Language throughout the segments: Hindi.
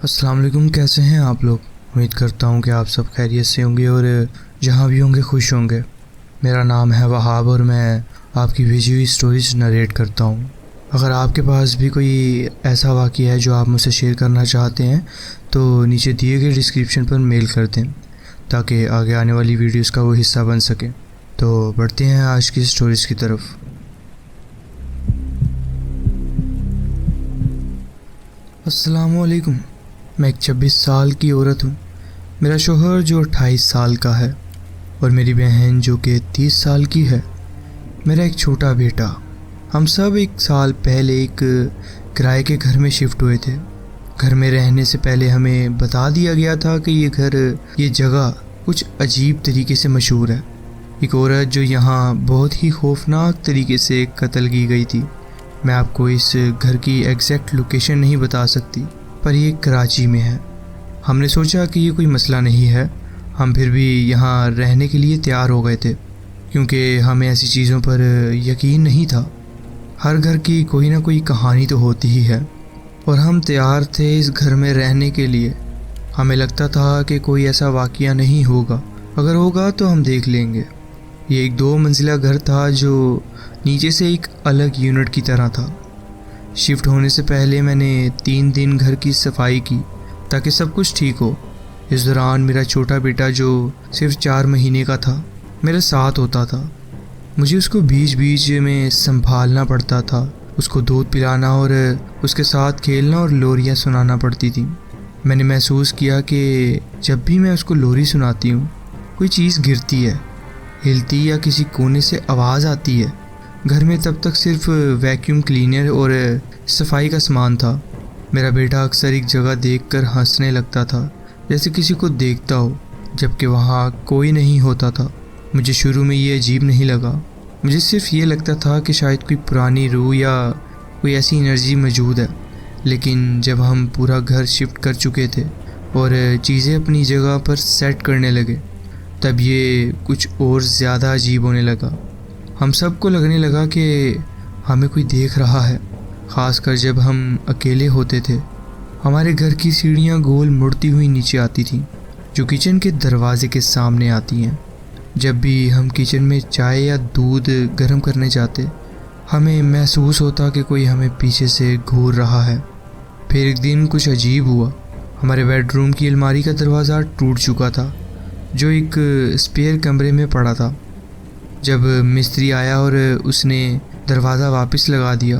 अस्सलाम वालेकुम। कैसे हैं आप लोग? उम्मीद करता हूँ कि आप सब खैरियत से होंगे और जहाँ भी होंगे खुश होंगे। मेरा नाम है वहाब और मैं आपकी भेजी हुई स्टोरीज नरेट करता हूँ। अगर आपके पास भी कोई ऐसा वाक़या है जो आप मुझसे शेयर करना चाहते हैं तो नीचे दिए गए डिस्क्रिप्शन पर मेल कर दें ताकि आगे आने वाली वीडियोस का वो हिस्सा बन सके। तो बढ़ते हैं आज की स्टोरीज़ की तरफ। अस्सलाम वालेकुम। मैं एक 26 साल की औरत हूँ। मेरा शोहर जो 28 साल का है और मेरी बहन जो कि 30 साल की है। मेरा एक छोटा बेटा। हम सब 1 साल पहले एक किराए के घर में शिफ्ट हुए थे। घर में रहने से पहले हमें बता दिया गया था कि ये जगह कुछ अजीब तरीके से मशहूर है। एक औरत जो यहाँ बहुत ही खौफनाक तरीके से कत्ल की गई थी। मैं आपको इस घर की एग्जैक्ट लोकेशन नहीं बता सकती, पर ये कराची में है। हमने सोचा कि ये कोई मसला नहीं है। हम फिर भी यहाँ रहने के लिए तैयार हो गए थे क्योंकि हमें ऐसी चीज़ों पर यकीन नहीं था। हर घर की कोई ना कोई कहानी तो होती ही है और हम तैयार थे इस घर में रहने के लिए। हमें लगता था कि कोई ऐसा वाक़या नहीं होगा, अगर होगा तो हम देख लेंगे। ये एक 2 मंजिला घर था जो नीचे से एक अलग यूनिट की तरह था। शिफ्ट होने से पहले मैंने 3 दिन घर की सफाई की ताकि सब कुछ ठीक हो। इस दौरान मेरा छोटा बेटा जो सिर्फ 4 महीने का था मेरे साथ होता था। मुझे उसको बीच बीच में संभालना पड़ता था। उसको दूध पिलाना और उसके साथ खेलना और लोरियाँ सुनाना पड़ती थी। मैंने महसूस किया कि जब भी मैं उसको लोरी सुनाती हूँ कोई चीज़ गिरती है, हिलती या किसी कोने से आवाज़ आती है। घर में तब तक सिर्फ वैक्यूम क्लीनर और सफाई का सामान था। मेरा बेटा अक्सर एक जगह देखकर हंसने लगता था जैसे किसी को देखता हो, जबकि वहाँ कोई नहीं होता था। मुझे शुरू में ये अजीब नहीं लगा। मुझे सिर्फ ये लगता था कि शायद कोई पुरानी रूह या कोई ऐसी एनर्जी मौजूद है। लेकिन जब हम पूरा घर शिफ्ट कर चुके थे और चीज़ें अपनी जगह पर सेट करने लगे तब ये कुछ और ज़्यादा अजीब होने लगा। हम सबको लगने लगा कि हमें कोई देख रहा है, ख़ासकर जब हम अकेले होते थे। हमारे घर की सीढ़ियाँ गोल मुड़ती हुई नीचे आती थीं जो किचन के दरवाजे के सामने आती हैं। जब भी हम किचन में चाय या दूध गर्म करने जाते हमें महसूस होता कि कोई हमें पीछे से घूर रहा है। फिर एक दिन कुछ अजीब हुआ। हमारे बेडरूम की अलमारी का दरवाज़ा टूट चुका था जो एक स्पेयर कमरे में पड़ा था। जब मिस्त्री आया और उसने दरवाज़ा वापस लगा दिया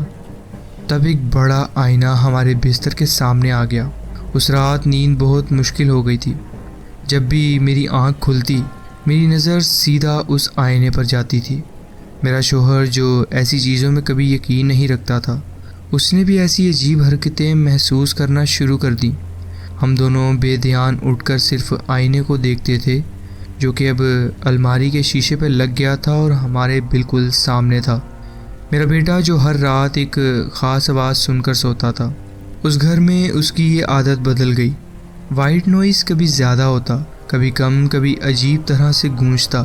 तब एक बड़ा आईना हमारे बिस्तर के सामने आ गया। उस रात नींद बहुत मुश्किल हो गई थी। जब भी मेरी आँख खुलती मेरी नज़र सीधा उस आईने पर जाती थी। मेरा शोहर जो ऐसी चीज़ों में कभी यकीन नहीं रखता था, उसने भी ऐसी अजीब हरकतें महसूस करना शुरू कर दी। हम दोनों बेध्यान उठकर सिर्फ आईने को देखते थे जो कि अब अलमारी के शीशे पर लग गया था और हमारे बिल्कुल सामने था। मेरा बेटा जो हर रात एक ख़ास आवाज़ सुनकर सोता था, उस घर में उसकी ये आदत बदल गई। वाइट नॉइज़ कभी ज़्यादा होता, कभी कम, कभी अजीब तरह से गूंजता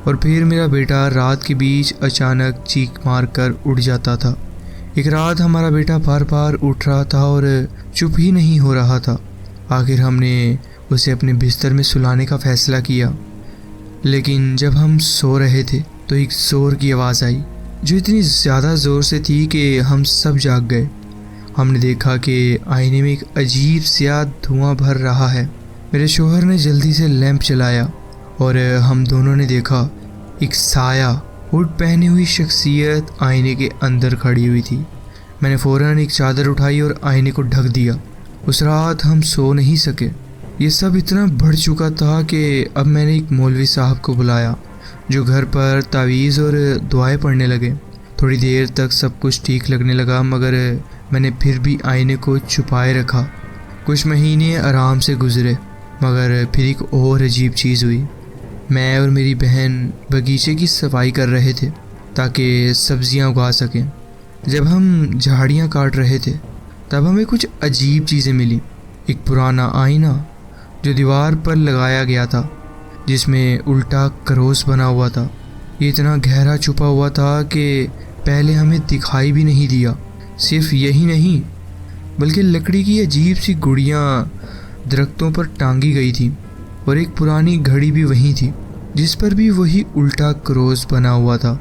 और फिर मेरा बेटा रात के बीच अचानक चीख मार कर उठ जाता था। एक रात हमारा बेटा बार बार उठ रहा था और चुप ही नहीं हो रहा था। आखिर हमने उसे अपने बिस्तर में सुलाने का फ़ैसला किया, लेकिन जब हम सो रहे थे तो एक ज़ोर की आवाज़ आई जो इतनी ज़्यादा ज़ोर से थी कि हम सब जाग गए। हमने देखा कि आईने में एक अजीब सा धुआं भर रहा है। मेरे शोहर ने जल्दी से लैंप जलाया और हम दोनों ने देखा एक साया हुड पहनी हुई शख्सियत आईने के अंदर खड़ी हुई थी। मैंने फ़ौरन एक चादर उठाई और आईने को ढक दिया। उस रात हम सो नहीं सके। ये सब इतना बढ़ चुका था कि अब मैंने एक मौलवी साहब को बुलाया जो घर पर तावीज़ और दुआएं पढ़ने लगे। थोड़ी देर तक सब कुछ ठीक लगने लगा, मगर मैंने फिर भी आईने को छुपाए रखा। कुछ महीने आराम से गुजरे, मगर फिर एक और अजीब चीज़ हुई। मैं और मेरी बहन बगीचे की सफाई कर रहे थे ताकि सब्जियां उगा सकें। जब हम झाड़ियां काट रहे थे तब हमें कुछ अजीब चीज़ें मिली। एक पुराना आईना जो दीवार पर लगाया गया था जिसमें उल्टा क्रॉस बना हुआ था। ये इतना गहरा छुपा हुआ था कि पहले हमें दिखाई भी नहीं दिया। सिर्फ यही नहीं, बल्कि लकड़ी की अजीब सी गुड़ियाँ दरख्तों पर टांगी गई थी और एक पुरानी घड़ी भी वहीं थी जिस पर भी वही उल्टा क्रॉस बना हुआ था।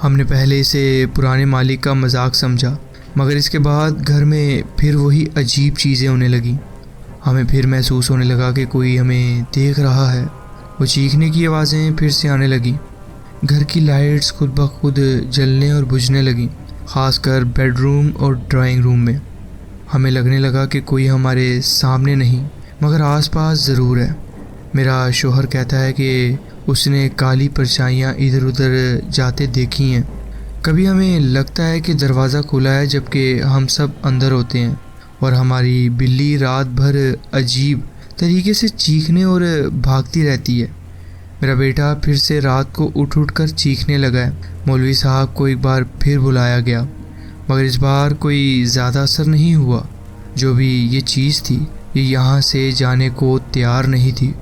हमने पहले इसे पुराने मालिक का मजाक समझा, मगर इसके बाद घर में फिर वही अजीब चीज़ें होने लगी। हमें फिर महसूस होने लगा कि कोई हमें देख रहा है। वो चीखने की आवाज़ें फिर से आने लगी। घर की लाइट्स खुद ब खुद जलने और बुझने लगी, ख़ासकर बेडरूम और ड्राइंग रूम में। हमें लगने लगा कि कोई हमारे सामने नहीं मगर आसपास ज़रूर है। मेरा शौहर कहता है कि उसने काली परछाइयाँ इधर उधर जाते देखी हैं। कभी हमें लगता है कि दरवाज़ा खुला है जबकि हम सब अंदर होते हैं, और हमारी बिल्ली रात भर अजीब तरीके से चीखने और भागती रहती है। मेरा बेटा फिर से रात को उठ उठ कर चीखने लगा है। मौलवी साहब को एक बार फिर बुलाया गया, मगर इस बार कोई ज़्यादा असर नहीं हुआ। जो भी ये चीज़ थी ये यहाँ से जाने को तैयार नहीं थी।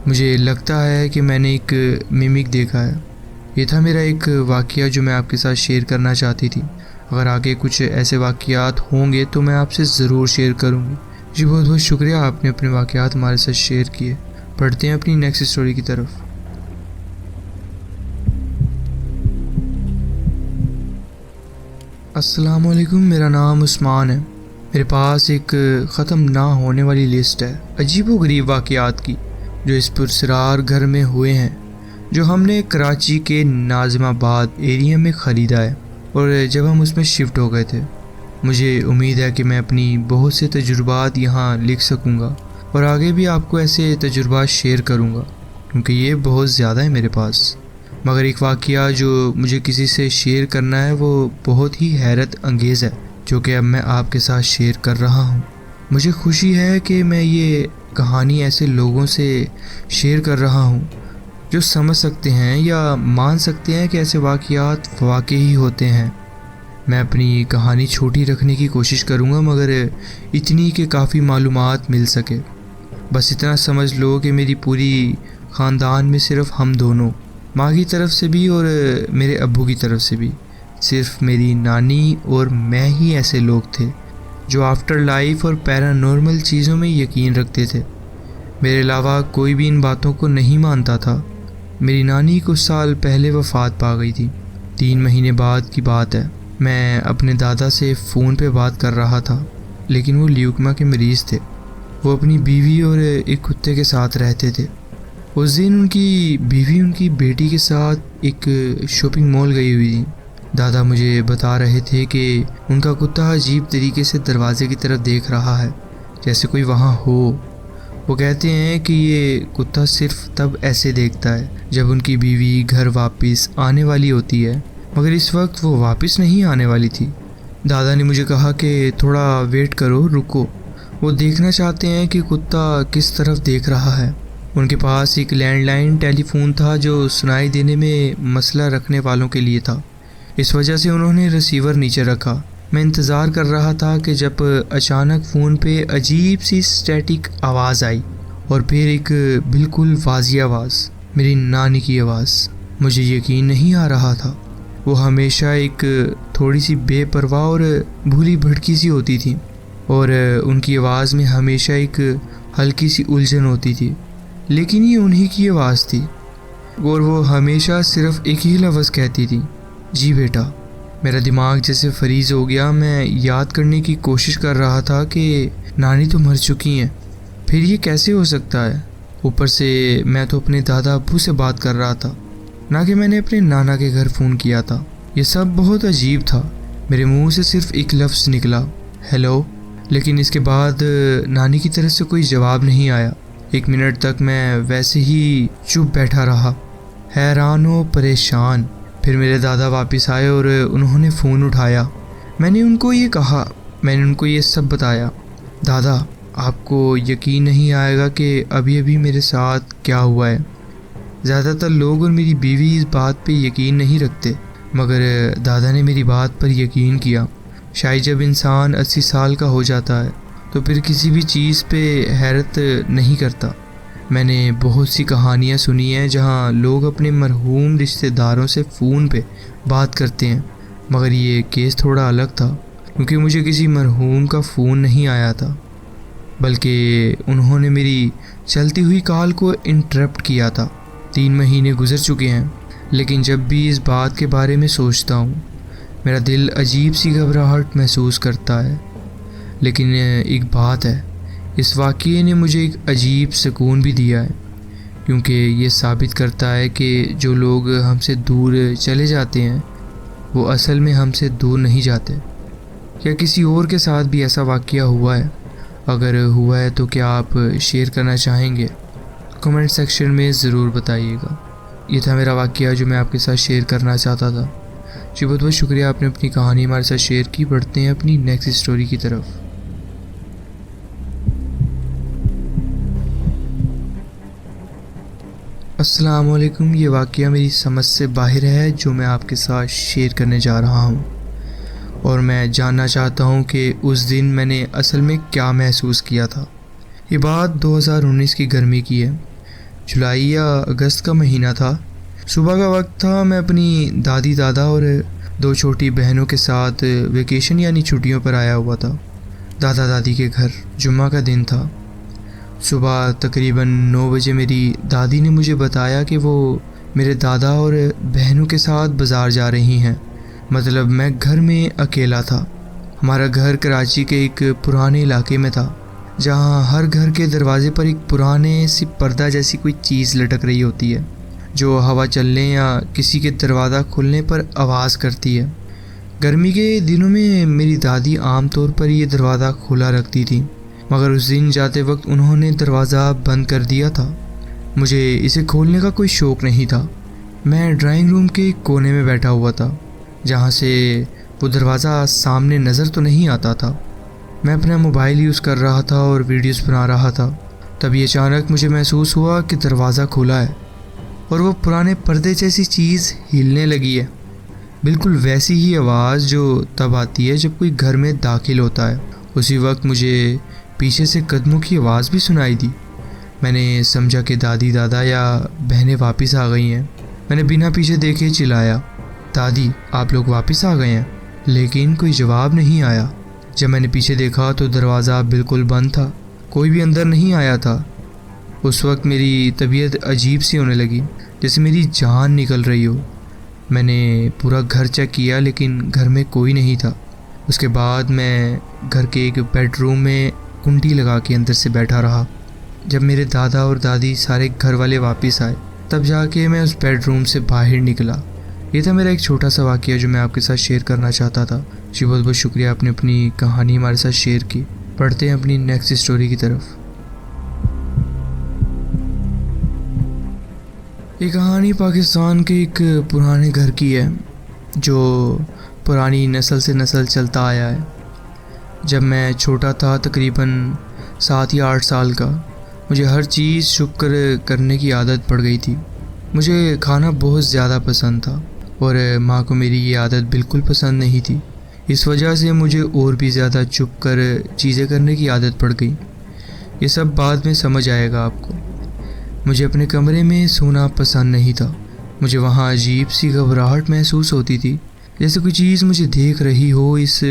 मुझे लगता है कि मैंने एक मिमिक देखा है। ये था मेरा एक वाक़या जो मैं आपके साथ शेयर करना चाहती थी। अगर आगे कुछ ऐसे वाक़यात होंगे तो मैं आपसे ज़रूर शेयर करूँगी। जी बहुत बहुत शुक्रिया, आपने अपने वाक़यात हमारे साथ शेयर किए। पढ़ते हैं अपनी नेक्स्ट स्टोरी की तरफ। अस्सलाम वालेकुम, मेरा नाम उस्मान है। मेरे पास एक ख़त्म ना होने वाली लिस्ट है अजीबोगरीब वाक़यात की जो इस पुरसरार घर में हुए हैं, जो हमने कराची के नाज़िमाबाद एरिया में ख़रीदा है और जब हम उसमें शिफ्ट हो गए थे। मुझे उम्मीद है कि मैं अपनी बहुत से तजुर्बात यहाँ लिख सकूँगा और आगे भी आपको ऐसे तजुर्बात शेयर करूँगा, क्योंकि ये बहुत ज़्यादा है मेरे पास। मगर एक वाक़या जो मुझे किसी से शेयर करना है वो बहुत ही हैरत अंगेज़ है, जो कि अब मैं आपके साथ शेयर कर रहा हूँ। मुझे खुशी है कि मैं ये कहानी ऐसे लोगों से शेयर कर रहा हूँ जो समझ सकते हैं या मान सकते हैं कि ऐसे वाक़यात वाकई होते हैं। मैं अपनी कहानी छोटी रखने की कोशिश करूँगा, मगर इतनी कि काफ़ी मालूमात मिल सके। बस इतना समझ लो कि मेरी पूरी ख़ानदान में सिर्फ़ हम दोनों, माँ की तरफ से भी और मेरे अब्बू की तरफ से भी, सिर्फ मेरी नानी और मैं ही ऐसे लोग थे जो आफ्टर लाइफ और पैरानॉर्मल चीज़ों में यकीन रखते थे। मेरे अलावा कोई भी इन बातों को नहीं मानता था। मेरी नानी कुछ साल पहले वफ़ात पा गई थी। 3 महीने बाद की बात है। मैं अपने दादा से फ़ोन पे बात कर रहा था, लेकिन वो ल्यूकेमिया के मरीज़ थे। वो अपनी बीवी और एक कुत्ते के साथ रहते थे। उस दिन उनकी बीवी उनकी बेटी के साथ एक शॉपिंग मॉल गई हुई थी। दादा मुझे बता रहे थे कि उनका कुत्ता अजीब तरीके से दरवाजे की तरफ देख रहा है, जैसे कोई वहाँ हो। वो कहते हैं कि ये कुत्ता सिर्फ तब ऐसे देखता है जब उनकी बीवी घर वापस आने वाली होती है, मगर इस वक्त वो वापस नहीं आने वाली थी। दादा ने मुझे कहा कि थोड़ा वेट करो, रुको, वो देखना चाहते हैं कि कुत्ता किस तरफ देख रहा है। उनके पास एक लैंडलाइन टेलीफोन था जो सुनाई देने में मसला रखने वालों के लिए था। इस वजह से उन्होंने रिसीवर नीचे रखा। मैं इंतज़ार कर रहा था कि जब अचानक फ़ोन पे अजीब सी स्टैटिक आवाज़ आई और फिर एक बिल्कुल वाज़ी आवाज़, मेरी नानी की आवाज़। मुझे यकीन नहीं आ रहा था। वो हमेशा एक थोड़ी सी बेपरवाह और भूली भटकी सी होती थी और उनकी आवाज़ में हमेशा एक हल्की सी उलझन होती थी, लेकिन ये उन्हीं की आवाज़ थी और वो हमेशा सिर्फ एक ही लफ्ज़ कहती थी, जी बेटा। मेरा दिमाग जैसे फ्रीज़ हो गया। मैं याद करने की कोशिश कर रहा था कि नानी तो मर चुकी हैं, फिर ये कैसे हो सकता है। ऊपर से मैं तो अपने दादा अब्बू से बात कर रहा था, ना कि मैंने अपने नाना के घर फ़ोन किया था। ये सब बहुत अजीब था। मेरे मुंह से सिर्फ एक लफ्ज़ निकला, हेलो, लेकिन इसके बाद नानी की तरफ से कोई जवाब नहीं आया। 1 मिनट तक मैं वैसे ही चुप बैठा रहा, हैरान व परेशान। फिर मेरे दादा वापस आए और उन्होंने फ़ोन उठाया। मैंने उनको ये सब बताया। दादा, आपको यकीन नहीं आएगा कि अभी अभी मेरे साथ क्या हुआ है। ज़्यादातर लोग और मेरी बीवी इस बात पे यकीन नहीं रखते, मगर दादा ने मेरी बात पर यकीन किया। शायद जब इंसान 80 साल का हो जाता है तो फिर किसी भी चीज़ पे हैरत नहीं करता। मैंने बहुत सी कहानियाँ सुनी हैं जहाँ लोग अपने मरहूम रिश्तेदारों से फ़ोन पे बात करते हैं, मगर ये केस थोड़ा अलग था। क्योंकि मुझे किसी मरहूम का फ़ोन नहीं आया था, बल्कि उन्होंने मेरी चलती हुई कॉल को इंटरप्ट किया था। 3 महीने गुजर चुके हैं, लेकिन जब भी इस बात के बारे में सोचता हूँ मेरा दिल अजीब सी घबराहट महसूस करता है। लेकिन एक बात है, इस वाक़ये ने मुझे एक अजीब सुकून भी दिया है, क्योंकि ये साबित करता है कि जो लोग हमसे दूर चले जाते हैं वो असल में हमसे दूर नहीं जाते। क्या किसी और के साथ भी ऐसा वाक़या हुआ है? अगर हुआ है तो क्या आप शेयर करना चाहेंगे? कमेंट सेक्शन में ज़रूर बताइएगा। ये था मेरा वाक़या जो मैं आपके साथ शेयर करना चाहता था। जी बहुत बहुत शुक्रिया, आपने अपनी कहानी हमारे साथ शेयर की। बढ़ते हैं अपनी नेक्स्ट स्टोरी की तरफ। अस्सलाम वालेकुम। ये वाक़या मेरी समझ से बाहर है जो मैं आपके साथ शेयर करने जा रहा हूँ, और मैं जानना चाहता हूँ कि उस दिन मैंने असल में क्या महसूस किया था। ये बात 2019 की गर्मी की है। जुलाई या अगस्त का महीना था। सुबह का वक्त था। मैं अपनी दादी दादा और 2 छोटी बहनों के साथ वेकेशन यानी छुट्टियों पर आया हुआ था दादा दादी के घर। जुम्मा का दिन था। सुबह तकरीबन 9 बजे मेरी दादी ने मुझे बताया कि वो मेरे दादा और बहनों के साथ बाज़ार जा रही हैं। मतलब मैं घर में अकेला था। हमारा घर कराची के एक पुराने इलाके में था, जहाँ हर घर के दरवाजे पर एक पुराने सी पर्दा जैसी कोई चीज़ लटक रही होती है, जो हवा चलने या किसी के दरवाज़ा खुलने पर आवाज़ करती है। गर्मी के दिनों में मेरी दादी आमतौर पर ये दरवाज़ा खुला रखती थी, मगर उस दिन जाते वक्त उन्होंने दरवाज़ा बंद कर दिया था। मुझे इसे खोलने का कोई शौक़ नहीं था। मैं ड्राइंग रूम के कोने में बैठा हुआ था, जहाँ से वो दरवाज़ा सामने नज़र तो नहीं आता था। मैं अपना मोबाइल यूज़ कर रहा था और वीडियोस बना रहा था। तभी अचानक मुझे महसूस हुआ कि दरवाज़ा खुला है और वो पुराने पर्दे जैसी चीज़ हिलने लगी है। बिल्कुल वैसी ही आवाज़ जो तब आती है जब कोई घर में दाखिल होता है। उसी वक्त मुझे पीछे से कदमों की आवाज़ भी सुनाई दी। मैंने समझा कि दादी दादा या बहनें वापस आ गई हैं। मैंने बिना पीछे देखे चिल्लाया, दादी आप लोग वापस आ गए हैं? लेकिन कोई जवाब नहीं आया। जब मैंने पीछे देखा तो दरवाज़ा बिल्कुल बंद था, कोई भी अंदर नहीं आया था। उस वक्त मेरी तबीयत अजीब सी होने लगी, जैसे मेरी जान निकल रही हो। मैंने पूरा घर चेक किया, लेकिन घर में कोई नहीं था। उसके बाद मैं घर के एक बेडरूम में कुंडी लगा के अंदर से बैठा रहा। जब मेरे दादा और दादी सारे घर वाले वापस आए, तब जाके मैं उस बेडरूम से बाहर निकला। ये था मेरा एक छोटा सा वाक़या जो मैं आपके साथ शेयर करना चाहता था। जी बहुत बहुत शुक्रिया, आपने अपनी कहानी हमारे साथ शेयर की। पढ़ते हैं अपनी नेक्स्ट स्टोरी की तरफ। ये कहानी पाकिस्तान के एक पुराने घर की है, जो पुरानी नस्ल से नस्ल चलता आया है। जब मैं छोटा था, तकरीबन 7 या 8 साल का, मुझे हर चीज़ शुक्र करने की आदत पड़ गई थी। मुझे खाना बहुत ज़्यादा पसंद था और माँ को मेरी ये आदत बिल्कुल पसंद नहीं थी। इस वजह से मुझे और भी ज़्यादा चुप कर चीज़ें करने की आदत पड़ गई। ये सब बाद में समझ आएगा आपको। मुझे अपने कमरे में सोना पसंद नहीं था। मुझे वहाँ अजीब सी घबराहट महसूस होती थी, जैसे कोई चीज़ मुझे देख रही हो। इस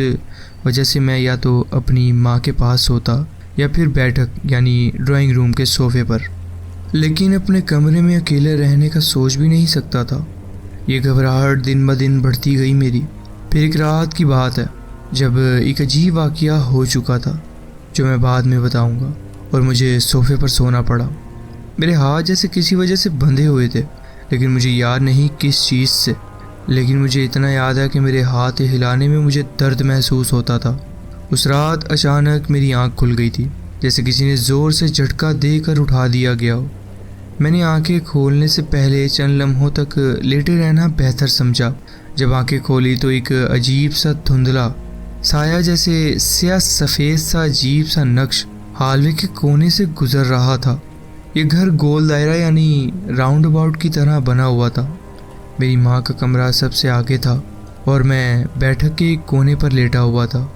वजह से मैं या तो अपनी माँ के पास सोता या फिर बैठक यानी ड्राइंग रूम के सोफ़े पर, लेकिन अपने कमरे में अकेले रहने का सोच भी नहीं सकता था। ये घबराहट दिन ब दिन बढ़ती गई मेरी। फिर एक रात की बात है जब एक अजीब वाक़या हो चुका था, जो मैं बाद में बताऊंगा, और मुझे सोफ़े पर सोना पड़ा। मेरे हाथ जैसे किसी वजह से बंधे हुए थे, लेकिन मुझे याद नहीं किस चीज़ से। लेकिन मुझे इतना याद है कि मेरे हाथ हिलाने में मुझे दर्द महसूस होता था। उस रात अचानक मेरी आँख खुल गई थी, जैसे किसी ने ज़ोर से झटका देकर उठा दिया गया हो। मैंने आंखें खोलने से पहले चंद लम्हों तक लेटे रहना बेहतर समझा। जब आंखें खोली तो एक अजीब सा धुंधला साया, जैसे स्याह सफ़ेद सा अजीब सा नक्श हालवे के कोने से गुजर रहा था। ये घर गोल दायरा यानी राउंड अबाउट की तरह बना हुआ था। मेरी माँ का कमरा सबसे आगे था और मैं बैठक के एक कोने पर लेटा हुआ था।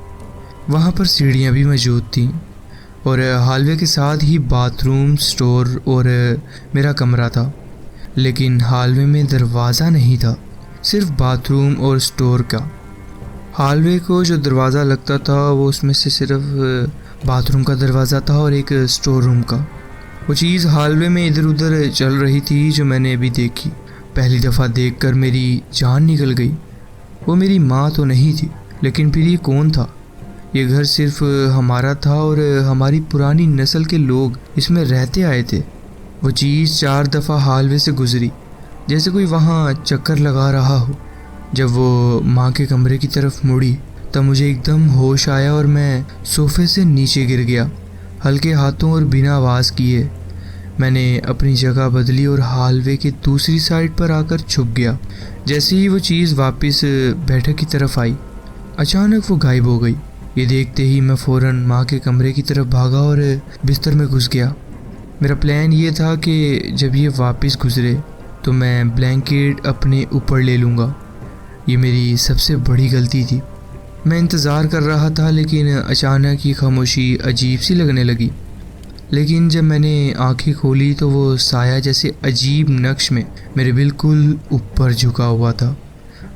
वहाँ पर सीढ़ियाँ भी मौजूद थीं और हालवे के साथ ही बाथरूम, स्टोर और मेरा कमरा था। लेकिन हालवे में दरवाज़ा नहीं था, सिर्फ बाथरूम और स्टोर का। हॉलवे को जो दरवाज़ा लगता था वो उसमें से सिर्फ बाथरूम का दरवाज़ा था और एक स्टोर रूम का। वो चीज़ हॉलवे में इधर उधर चल रही थी जो मैंने अभी देखी। पहली दफ़ा देखकर मेरी जान निकल गई। वो मेरी माँ तो नहीं थी, लेकिन फिर ये कौन था? ये घर सिर्फ हमारा था और हमारी पुरानी नस्ल के लोग इसमें रहते आए थे। वो चीज़ 4 दफ़ा हॉलवे से गुजरी, जैसे कोई वहाँ चक्कर लगा रहा हो। जब वो माँ के कमरे की तरफ मुड़ी तब मुझे एकदम होश आया और मैं सोफे से नीचे गिर गया। हल्के हाथों और बिना आवाज़ किए मैंने अपनी जगह बदली और हॉलवे के दूसरी साइड पर आकर छुप गया। जैसे ही वो चीज़ वापस बैठक की तरफ आई, अचानक वो गायब हो गई। ये देखते ही मैं फ़ौरन माँ के कमरे की तरफ भागा और बिस्तर में घुस गया। मेरा प्लान ये था कि जब ये वापस गुजरे तो मैं ब्लैंकेट अपने ऊपर ले लूँगा। ये मेरी सबसे बड़ी गलती थी। मैं इंतज़ार कर रहा था, लेकिन अचानक ये खामोशी अजीब सी लगने लगी। लेकिन जब मैंने आंखें खोली तो वो साया जैसे अजीब नक्श में मेरे बिल्कुल ऊपर झुका हुआ था,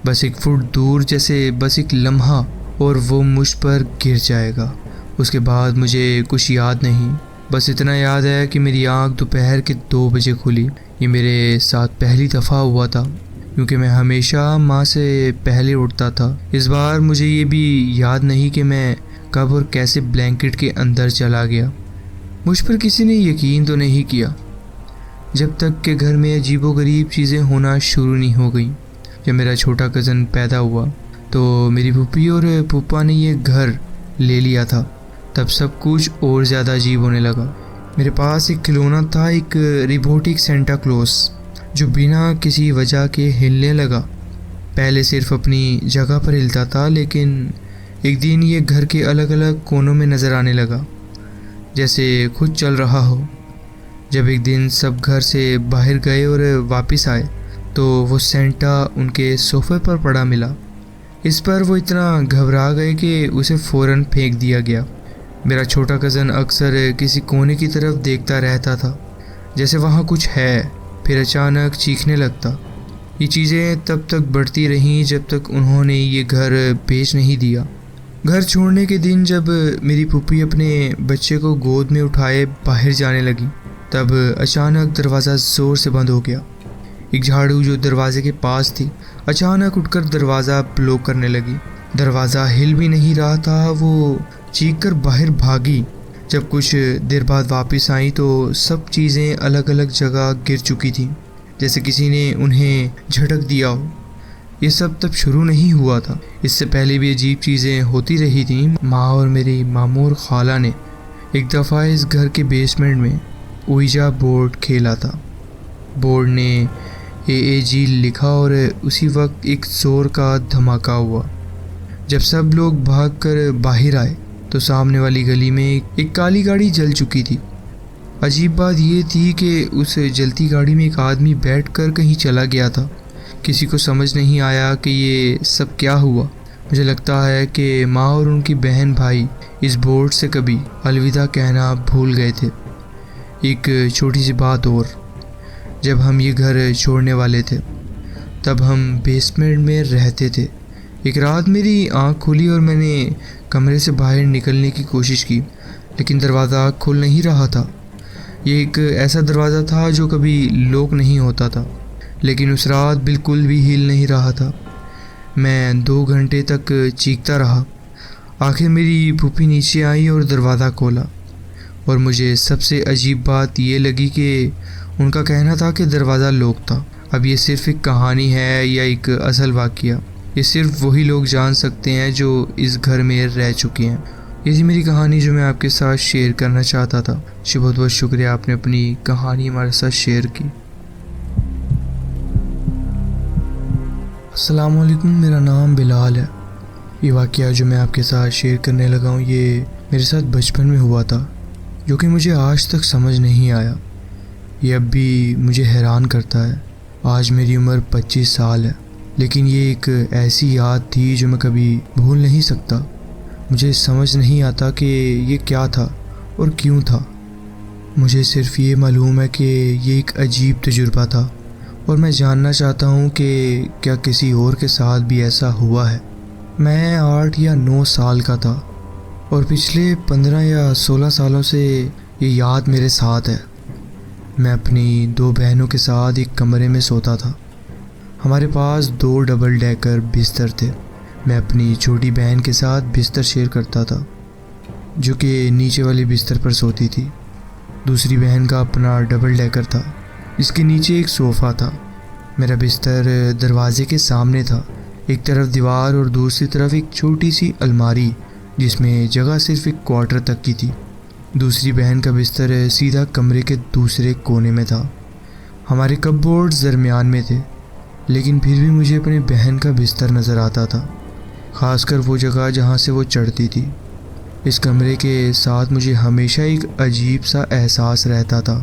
बस 1 फुट दूर। जैसे बस एक लम्हा और वो मुझ पर गिर जाएगा। उसके बाद मुझे कुछ याद नहीं, बस इतना याद है कि मेरी आंख दोपहर के 2 बजे खुली। ये मेरे साथ पहली दफ़ा हुआ था, क्योंकि मैं हमेशा माँ से पहले उठता था। इस बार मुझे ये भी याद नहीं कि मैं कब और कैसे ब्लैंकेट के अंदर चला गया। मुझ पर किसी ने यकीन तो नहीं किया जब तक कि घर में अजीबोगरीब चीज़ें होना शुरू नहीं हो गई। जब मेरा छोटा कज़न पैदा हुआ तो मेरी फूफी और फूफा ने ये घर ले लिया था। तब सब कुछ और ज़्यादा अजीब होने लगा। मेरे पास एक खिलौना था, एक रोबोटिक सेंटा क्लॉस, जो बिना किसी वजह के हिलने लगा। पहले सिर्फ अपनी जगह पर हिलता था, लेकिन एक दिन ये घर के अलग अलग कोनों में नज़र आने लगा, जैसे खुद चल रहा हो। जब एक दिन सब घर से बाहर गए और वापस आए तो वो सेंटा उनके सोफे पर पड़ा मिला। इस पर वो इतना घबरा गए कि उसे फ़ौरन फेंक दिया गया। मेरा छोटा कज़न अक्सर किसी कोने की तरफ देखता रहता था, जैसे वहाँ कुछ है, फिर अचानक चीखने लगता। ये चीज़ें तब तक बढ़ती रहीं जब तक उन्होंने ये घर बेच नहीं दिया। घर छोड़ने के दिन जब मेरी फूफी अपने बच्चे को गोद में उठाए बाहर जाने लगी, तब अचानक दरवाज़ा ज़ोर से बंद हो गया। एक झाड़ू जो दरवाजे के पास थी अचानक उठकर दरवाज़ा ब्लॉक करने लगी। दरवाज़ा हिल भी नहीं रहा था। वो चीखकर बाहर भागी। जब कुछ देर बाद वापस आई तो सब चीज़ें अलग अलग जगह गिर चुकी थीं, जैसे किसी ने उन्हें झटक दिया हो। ये सब तब शुरू नहीं हुआ था, इससे पहले भी अजीब चीज़ें होती रही थीं। माँ और मेरी मामू और खाला ने एक दफ़ा इस घर के बेसमेंट में ouija बोर्ड खेला था। बोर्ड ने AAG लिखा और उसी वक्त एक ज़ोर का धमाका हुआ। जब सब लोग भागकर बाहर आए तो सामने वाली गली में एक काली गाड़ी जल चुकी थी। अजीब बात यह थी कि उस जलती गाड़ी में एक आदमी बैठकर कहीं चला गया था। किसी को समझ नहीं आया कि ये सब क्या हुआ। मुझे लगता है कि माँ और उनकी बहन भाई इस बोर्ड से कभी अलविदा कहना भूल गए थे। एक छोटी सी बात और, जब हम ये घर छोड़ने वाले थे तब हम बेसमेंट में रहते थे। एक रात मेरी आँख खुली और मैंने कमरे से बाहर निकलने की कोशिश की, लेकिन दरवाज़ा खुल नहीं रहा था। ये एक ऐसा दरवाज़ा था जो कभी लॉक नहीं होता था, लेकिन उस रात बिल्कुल भी हिल नहीं रहा था। मैं 2 घंटे तक चीखता रहा। आखिर मेरी फूफी नीचे आई और दरवाज़ा खोला, और मुझे सबसे अजीब बात ये लगी कि उनका कहना था कि दरवाज़ा लॉक था। अब ये सिर्फ एक कहानी है या एक असल वाक़या, ये सिर्फ वही लोग जान सकते हैं जो इस घर में रह चुके हैं। ये थी मेरी कहानी जो मैं आपके साथ शेयर करना चाहता था। बहुत बहुत शुक्रिया, आपने अपनी कहानी हमारे साथ शेयर की। अस्सलाम वालेकुम, मेरा नाम बिलाल है। ये वाक़या जो मैं आपके साथ शेयर करने लगा हूँ ये मेरे साथ बचपन में हुआ था, जो कि मुझे आज तक समझ नहीं आया। ये अब भी मुझे हैरान करता है। आज मेरी उम्र 25 साल है, लेकिन ये एक ऐसी याद थी जो मैं कभी भूल नहीं सकता। मुझे समझ नहीं आता कि ये क्या था और क्यों था। मुझे सिर्फ ये मालूम है कि ये एक अजीब तजुर्बा था, और मैं जानना चाहता हूँ कि क्या किसी और के साथ भी ऐसा हुआ है। मैं 8 या 9 साल का था और पिछले 15 या 16 सालों से ये याद मेरे साथ है। मैं अपनी 2 बहनों के साथ एक कमरे में सोता था। हमारे पास 2 डबल डेकर बिस्तर थे। मैं अपनी छोटी बहन के साथ बिस्तर शेयर करता था, जो कि नीचे वाले बिस्तर पर सोती थी। दूसरी बहन का अपना डबल डेकर था, जिसके नीचे एक सोफ़ा था। मेरा बिस्तर दरवाजे के सामने था। एक तरफ दीवार और दूसरी तरफ एक छोटी सी अलमारी, जिसमें जगह सिर्फ एक क्वार्टर तक की थी। दूसरी बहन का बिस्तर सीधा कमरे के दूसरे कोने में था। हमारे कपबोर्ड्स दरमियान में थे, लेकिन फिर भी मुझे अपनी बहन का बिस्तर नज़र आता था, ख़ासकर वो जगह जहाँ से वो चढ़ती थी। इस कमरे के साथ मुझे हमेशा एक अजीब सा एहसास रहता था।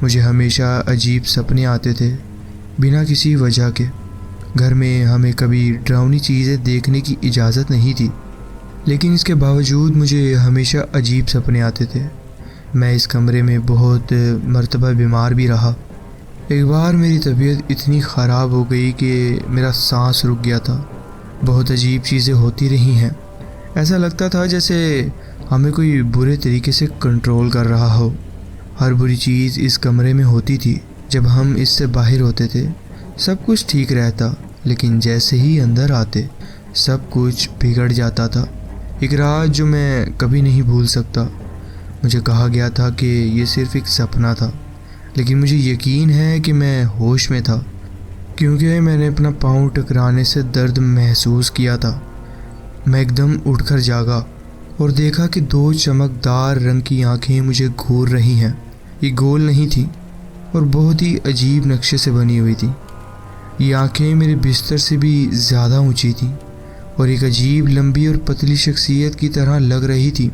मुझे हमेशा अजीब सपने आते थे, बिना किसी वजह के। घर में हमें कभी डरावनी चीज़ें देखने की इजाज़त नहीं थी, लेकिन इसके बावजूद मुझे हमेशा अजीब सपने आते थे। मैं इस कमरे में बहुत मर्तबा बीमार भी रहा। एक बार मेरी तबीयत इतनी ख़राब हो गई कि मेरा सांस रुक गया था। बहुत अजीब चीज़ें होती रही हैं। ऐसा लगता था जैसे हमें कोई बुरे तरीके से कंट्रोल कर रहा हो। हर बुरी चीज़ इस कमरे में होती थी। जब हम इससे बाहर होते थे सब कुछ ठीक रहता, लेकिन जैसे ही अंदर आते सब कुछ बिगड़ जाता था। एक रात जो मैं कभी नहीं भूल सकता। मुझे कहा गया था कि ये सिर्फ एक सपना था, लेकिन मुझे यकीन है कि मैं होश में था, क्योंकि मैंने अपना पाँव टकराने से दर्द महसूस किया था। मैं एकदम उठकर जागा और देखा कि 2 चमकदार रंग की आंखें मुझे घूर रही हैं। ये गोल नहीं थी और बहुत ही अजीब नक्शे से बनी हुई थी। ये आंखें मेरे बिस्तर से भी ज़्यादा ऊंची थी और एक अजीब लंबी और पतली शख्सियत की तरह लग रही थी।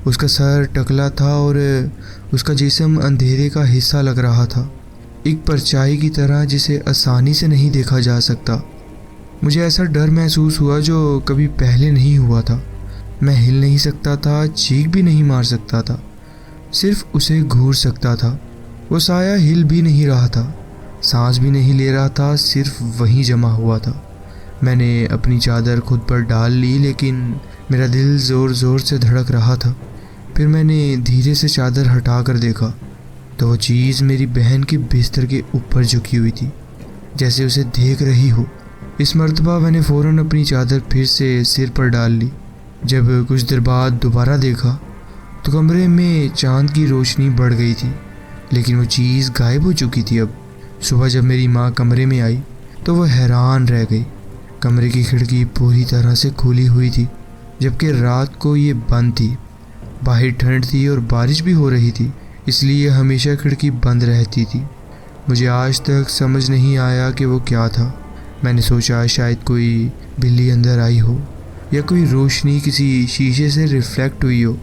उसका सर टकला था और उसका जिस्म अंधेरे का हिस्सा लग रहा था, एक परछाई की तरह जिसे आसानी से नहीं देखा जा सकता। मुझे ऐसा डर महसूस हुआ जो कभी पहले नहीं हुआ था। मैं हिल नहीं सकता था, चीख भी नहीं मार सकता था, सिर्फ उसे घूर सकता था। वो साया हिल भी नहीं रहा था, सांस भी नहीं ले रहा था, सिर्फ वहीं जमा हुआ था। मैंने अपनी चादर खुद पर डाल ली, लेकिन मेरा दिल ज़ोर ज़ोर से धड़क रहा था। फिर मैंने धीरे से चादर हटा कर देखा तो वो चीज़ मेरी बहन के बिस्तर के ऊपर झुकी हुई थी, जैसे उसे देख रही हो। इस मर्तबा मैंने फ़ौरन अपनी चादर फिर से सिर पर डाल ली। जब कुछ देर बाद दोबारा देखा तो कमरे में चांद की रोशनी बढ़ गई थी, लेकिन वो चीज़ गायब हो चुकी थी। अब सुबह जब मेरी माँ कमरे में आई तो वो हैरान रह गई। कमरे की खिड़की पूरी तरह से खुली हुई थी, जबकि रात को ये बंद थी। बाहर ठंड थी और बारिश भी हो रही थी, इसलिए हमेशा खिड़की बंद रहती थी। मुझे आज तक समझ नहीं आया कि वो क्या था। मैंने सोचा शायद कोई बिल्ली अंदर आई हो या कोई रोशनी किसी शीशे से रिफ्लेक्ट हुई हो,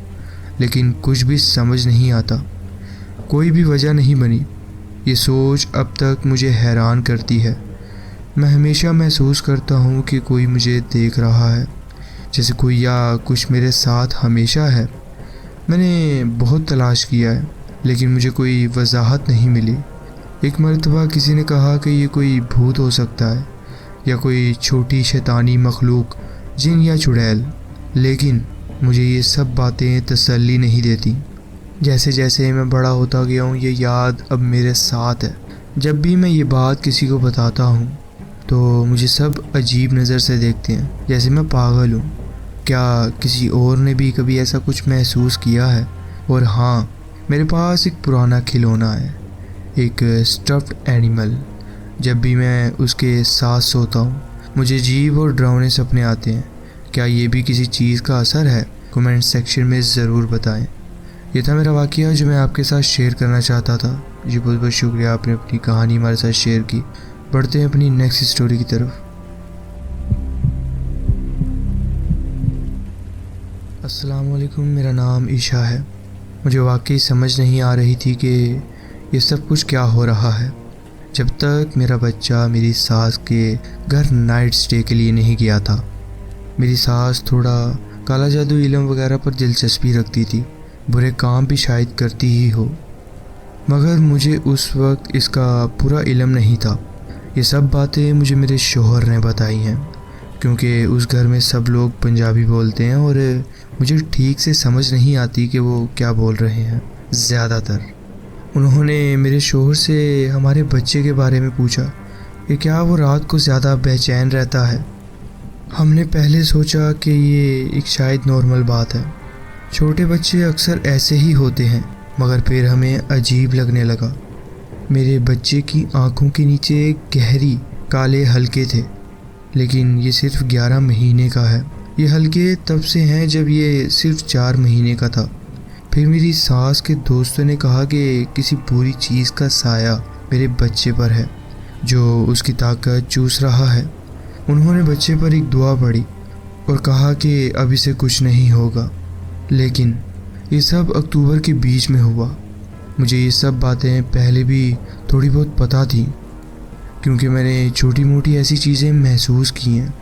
लेकिन कुछ भी समझ नहीं आता। कोई भी वजह नहीं बनी। ये सोच अब तक मुझे हैरान करती है। मैं हमेशा महसूस करता हूँ कि कोई मुझे देख रहा है, जैसे कोई या कुछ मेरे साथ हमेशा है। मैंने बहुत तलाश किया है, लेकिन मुझे कोई वजाहत नहीं मिली। एक मर्तबा किसी ने कहा कि ये कोई भूत हो सकता है या कोई छोटी शैतानी मखलूक, जिन या चुड़ैल, लेकिन मुझे ये सब बातें तसल्ली नहीं देती। जैसे जैसे मैं बड़ा होता गया हूँ ये याद अब मेरे साथ है। जब भी मैं ये बात किसी को बताता हूँ तो मुझे सब अजीब नज़र से देखते हैं, जैसे मैं पागल हूँ। क्या किसी और ने भी कभी ऐसा कुछ महसूस किया है? और हाँ, मेरे पास एक पुराना खिलौना है, एक स्टफ्ड एनिमल। जब भी मैं उसके साथ सोता हूँ मुझे अजीब और डरावने सपने आते हैं। क्या ये भी किसी चीज़ का असर है? कमेंट सेक्शन में ज़रूर बताएं। ये था मेरा वाक़या जो मैं आपके साथ शेयर करना चाहता था। जी बहुत बहुत शुक्रिया, आपने अपनी कहानी हमारे साथ शेयर की। बढ़ते हैं अपनी नेक्स्ट स्टोरी की तरफ। अस्सलाम वालेकुम, मेरा नाम ईशा है। मुझे वाकई समझ नहीं आ रही थी कि ये सब कुछ क्या हो रहा है, जब तक मेरा बच्चा मेरी सास के घर नाइट स्टे के लिए नहीं गया था। मेरी सास थोड़ा काला जादू, इल्म वगैरह पर दिलचस्पी रखती थी, बुरे काम भी शायद करती ही हो, मगर मुझे उस वक्त इसका पूरा इल्म नहीं था। ये सब बातें मुझे मेरे शोहर ने बताई हैं। क्योंकि उस घर में सब लोग पंजाबी बोलते हैं और मुझे ठीक से समझ नहीं आती कि वो क्या बोल रहे हैं ज़्यादातर। उन्होंने मेरे शोहर से हमारे बच्चे के बारे में पूछा कि क्या वो रात को ज़्यादा बेचैन रहता है। हमने पहले सोचा कि ये एक शायद नॉर्मल बात है, छोटे बच्चे अक्सर ऐसे ही होते हैं, मगर फिर हमें अजीब लगने लगा। मेरे बच्चे की आंखों के नीचे गहरी काले हलके थे, लेकिन ये सिर्फ 11 महीने का है। ये हलके तब से हैं जब ये सिर्फ 4 महीने का था। फिर मेरी सास के दोस्तों ने कहा कि किसी बुरी चीज़ का साया मेरे बच्चे पर है जो उसकी ताकत चूस रहा है। उन्होंने बच्चे पर एक दुआ पढ़ी और कहा कि अब इसे कुछ नहीं होगा। लेकिन ये सब अक्टूबर के बीच में हुआ। मुझे ये सब बातें पहले भी थोड़ी बहुत पता थी, क्योंकि मैंने छोटी मोटी ऐसी चीज़ें महसूस की हैं।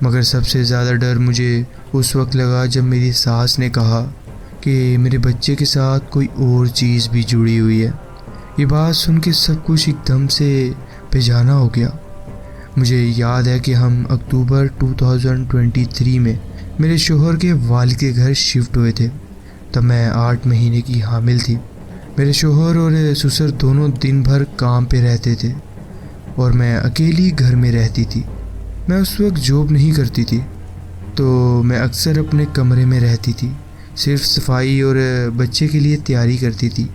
मगर सबसे ज़्यादा डर मुझे उस वक्त लगा जब मेरी सास ने कहा कि मेरे बच्चे के साथ कोई और चीज़ भी जुड़ी हुई है। ये बात सुन के सब कुछ एकदम से बेजाना हो गया। मुझे याद है कि हम अक्टूबर 2023 में मेरे शोहर के वालिद के घर शिफ्ट हुए थे। तब मैं 8 महीने की हामिल थी। मेरे शोहर और ससुर दोनों दिन भर काम पे रहते थे और मैं अकेली घर में रहती थी। मैं उस वक्त जॉब नहीं करती थी, तो मैं अक्सर अपने कमरे में रहती थी, सिर्फ सफाई और बच्चे के लिए तैयारी करती थी।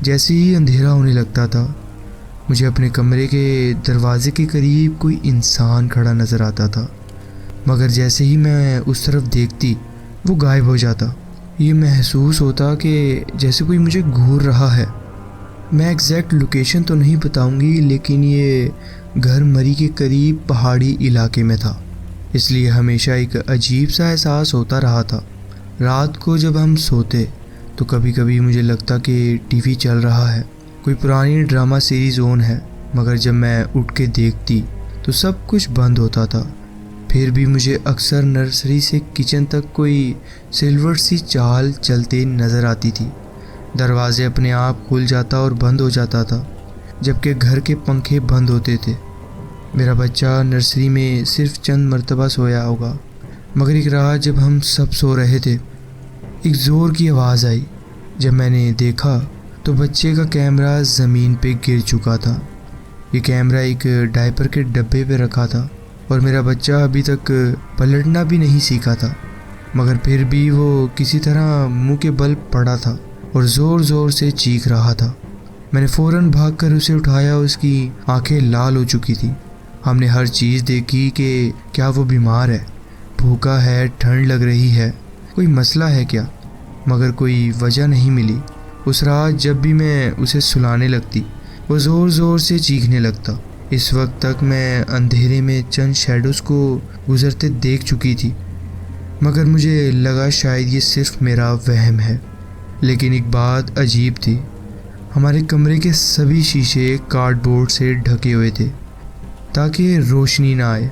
जैसे ही अंधेरा होने लगता था, मुझे अपने कमरे के दरवाजे के करीब कोई इंसान खड़ा नज़र आता था, मगर जैसे ही मैं उस तरफ देखती वो गायब हो जाता। ये महसूस होता कि जैसे कोई मुझे घूर रहा है। मैं एग्जैक्ट लोकेशन तो नहीं बताऊंगी, लेकिन ये घर मरी के करीब पहाड़ी इलाके में था, इसलिए हमेशा एक अजीब सा एहसास होता रहा था। रात को जब हम सोते तो कभी कभी मुझे लगता कि टीवी चल रहा है, कोई पुरानी ड्रामा सीरीज़ ऑन है, मगर जब मैं उठ के देखती तो सब कुछ बंद होता था। फिर भी मुझे अक्सर नर्सरी से किचन तक कोई सिल्वर सी चाल चलते नज़र आती थी। दरवाजे अपने आप खुल जाता और बंद हो जाता था, जबकि घर के पंखे बंद होते थे। मेरा बच्चा नर्सरी में सिर्फ चंद मरतबा सोया होगा, मगर एक रात जब हम सब सो रहे थे, एक ज़ोर की आवाज़ आई। जब मैंने देखा तो बच्चे का कैमरा ज़मीन पे गिर चुका था। ये कैमरा एक डायपर के डब्बे पे रखा था और मेरा बच्चा अभी तक पलटना भी नहीं सीखा था, मगर फिर भी वो किसी तरह मुंह के बल पड़ा था और ज़ोर ज़ोर से चीख रहा था। मैंने फ़ौरन भागकर उसे उठाया। उसकी आंखें लाल हो चुकी थी। हमने हर चीज़ देखी कि क्या वो बीमार है, भूखा है, ठंड लग रही है, कोई मसला है क्या, मगर कोई वजह नहीं मिली। उस रात जब भी मैं उसे सुलाने लगती वो ज़ोर ज़ोर से चीखने लगता। इस वक्त तक मैं अंधेरे में चंद शैडोज़ को गुजरते देख चुकी थी, मगर मुझे लगा शायद ये सिर्फ मेरा वहम है। लेकिन एक बात अजीब थी, हमारे कमरे के सभी शीशे कार्डबोर्ड से ढके हुए थे ताकि रोशनी ना आए।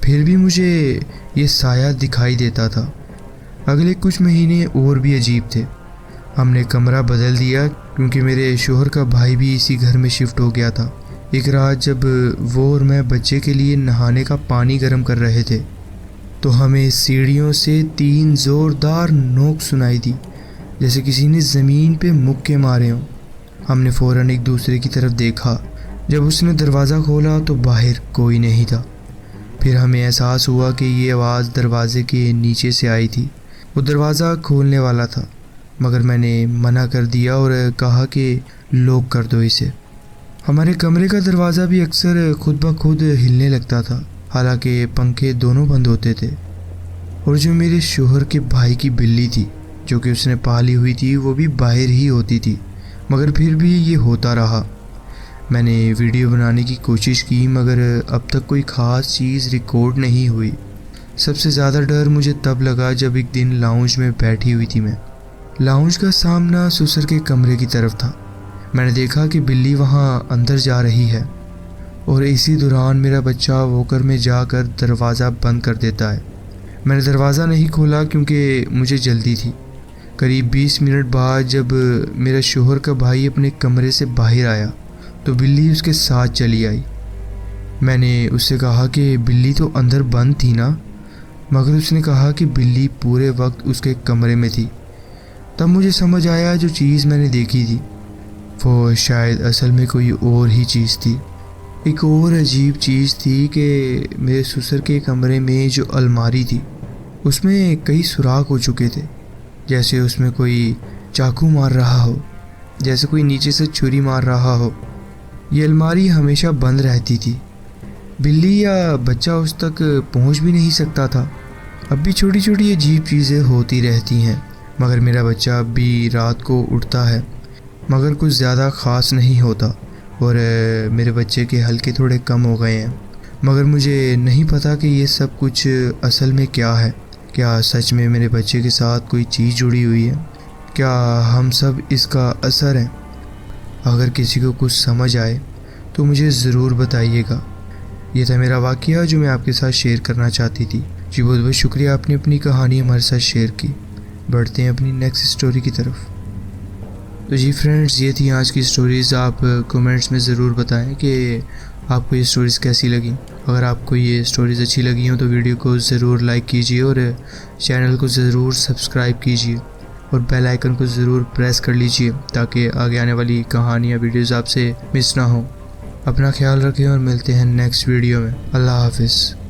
फिर भी मुझे ये साया दिखाई देता था। अगले कुछ महीने और भी अजीब थे। हमने कमरा बदल दिया क्योंकि मेरे शोहर का भाई भी इसी घर में शिफ्ट हो गया था। एक रात जब वो और मैं बच्चे के लिए नहाने का पानी गर्म कर रहे थे, तो हमें सीढ़ियों से 3 ज़ोरदार नोक सुनाई दी, जैसे किसी ने ज़मीन पे मुक्के मारे हों। हमने फ़ौरन एक दूसरे की तरफ देखा। जब उसने दरवाज़ा खोला तो बाहर कोई नहीं था। फिर हमें एहसास हुआ कि ये आवाज़ दरवाजे के नीचे से आई थी। वो दरवाज़ा खोलने वाला था, मगर मैंने मना कर दिया और कहा कि लॉक कर दो इसे। हमारे कमरे का दरवाज़ा भी अक्सर खुद ब खुद हिलने लगता था, हालांकि पंखे दोनों बंद होते थे। और जो मेरे शोहर के भाई की बिल्ली थी, जो कि उसने पाली हुई थी, वो भी बाहर ही होती थी, मगर फिर भी ये होता रहा। मैंने वीडियो बनाने की कोशिश की, मगर अब तक कोई ख़ास चीज़ रिकॉर्ड नहीं हुई। सबसे ज़्यादा डर मुझे तब लगा जब एक दिन लाउंज में बैठी हुई थी मैं। लाउंज का सामना ससुर के कमरे की तरफ था। मैंने देखा कि बिल्ली वहाँ अंदर जा रही है और इसी दौरान मेरा बच्चा वॉकर में जाकर दरवाज़ा बंद कर देता है। मैंने दरवाज़ा नहीं खोला क्योंकि मुझे जल्दी थी। करीब 20 मिनट बाद जब मेरा शोहर का भाई अपने कमरे से बाहर आया तो बिल्ली उसके साथ चली आई। मैंने उससे कहा कि बिल्ली तो अंदर बंद थी ना, मगर उसने कहा कि बिल्ली पूरे वक्त उसके कमरे में थी। तब मुझे समझ आया जो चीज़ मैंने देखी थी वो शायद असल में कोई और ही चीज़ थी। एक और अजीब चीज़ थी कि मेरे ससुर के कमरे में जो अलमारी थी उसमें कई सुराख हो चुके थे, जैसे उसमें कोई चाकू मार रहा हो, जैसे कोई नीचे से छुरी मार रहा हो। ये अलमारी हमेशा बंद रहती थी, बिल्ली या बच्चा उस तक पहुंच भी नहीं सकता था। अब भी छोटी छोटी अजीब चीज़ें होती रहती हैं, मगर मेरा बच्चा अब भी रात को उठता है, मगर कुछ ज़्यादा ख़ास नहीं होता। और मेरे बच्चे के हल्के थोड़े कम हो गए हैं, मगर मुझे नहीं पता कि ये सब कुछ असल में क्या है। क्या सच में मेरे बच्चे के साथ कोई चीज़ जुड़ी हुई है? क्या हम सब इसका असर हैं? अगर किसी को कुछ समझ आए तो मुझे ज़रूर बताइएगा। ये था मेरा वाक़या जो मैं आपके साथ शेयर करना चाहती थी। जी बहुत बहुत शुक्रिया, आपने अपनी कहानी हमारे साथ शेयर की। बढ़ते हैं अपनी नेक्स्ट स्टोरी की तरफ। तो जी फ्रेंड्स, ये थी आज की स्टोरीज़। आप कमेंट्स में ज़रूर बताएं कि आपको ये स्टोरीज़ कैसी लगी। अगर आपको ये स्टोरीज़ अच्छी लगी हो तो वीडियो को ज़रूर लाइक कीजिए और चैनल को ज़रूर सब्सक्राइब कीजिए और बेल आइकन को ज़रूर प्रेस कर लीजिए ताकि आगे आने वाली कहानियाँ वीडियोज़ आपसे मिस ना हो। अपना ख्याल रखें और मिलते हैं नेक्स्ट वीडियो में। अल्लाह हाफिज़।